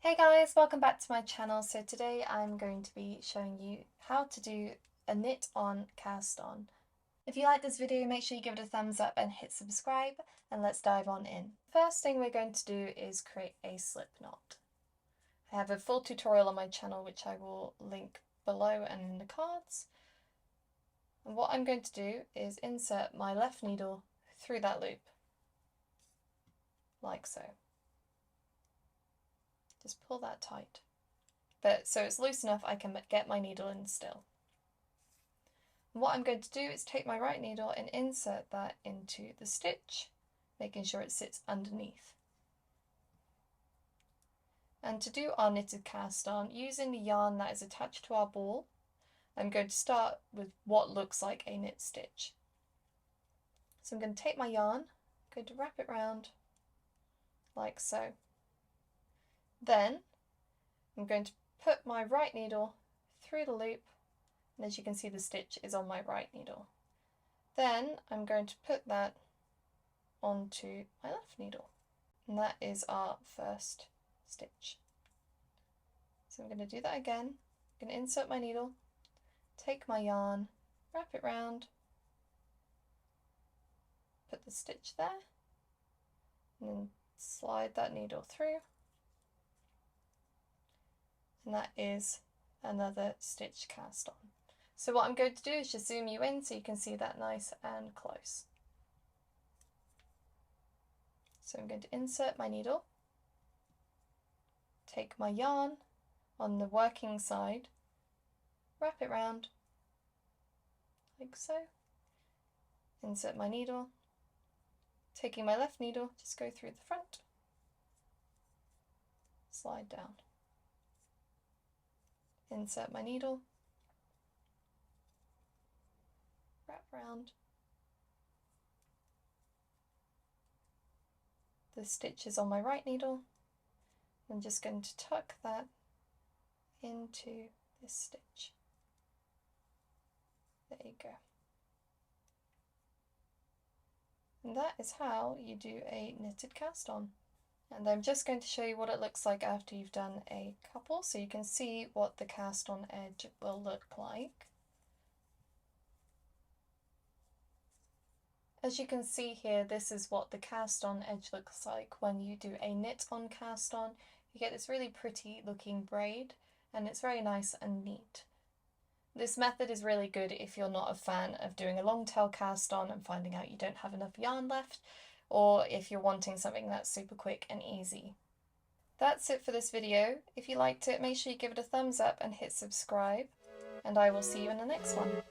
Hey guys, welcome back to my channel. So today I'm going to be showing you how to do a knit on cast on. If you like this video, make sure you give it a thumbs up and hit subscribe, and let's dive on in. First thing we're going to do is create a slip knot. I have a full tutorial on my channel which I will link below and in the cards. And what I'm going to do is insert my left needle through that loop, like so. Just pull that tight. But so it's loose enough I can get my needle in still. And what I'm going to do is take my right needle and insert that into the stitch, making sure it sits underneath. And to do our knitted cast on, using the yarn that is attached to our ball, I'm going to start with what looks like a knit stitch. So I'm going to take my yarn, I'm going to wrap it round like so. Then I'm going to put my right needle through the loop, and as you can see the stitch is on my right needle. Then I'm going to put that onto my left needle, and that is our first stitch. So I'm going to do that again. I'm going to insert my needle, take my yarn, wrap it round, put the stitch there, and then slide that needle through, and that is another stitch cast on. So what I'm going to do is just zoom you in so you can see that nice and close. So I'm going to insert my needle, take my yarn on the working side, wrap it round like so, insert my needle, taking my left needle, just go through the front, slide down, insert my needle, wrap round. The stitch is on my right needle. I'm just going to tuck that into this stitch. There you go. And that is how you do a knitted cast on. And I'm just going to show you what it looks like after you've done a couple, so you can see what the cast on edge will look like. As you can see here, this is what the cast on edge looks like when you do a knit on cast on. You get this really pretty looking braid, and it's very nice and neat. This method is really good if you're not a fan of doing a long tail cast on and finding out you don't have enough yarn left, or if you're wanting something that's super quick and easy. That's it for this video. If you liked it, make sure you give it a thumbs up and hit subscribe, and I will see you in the next one.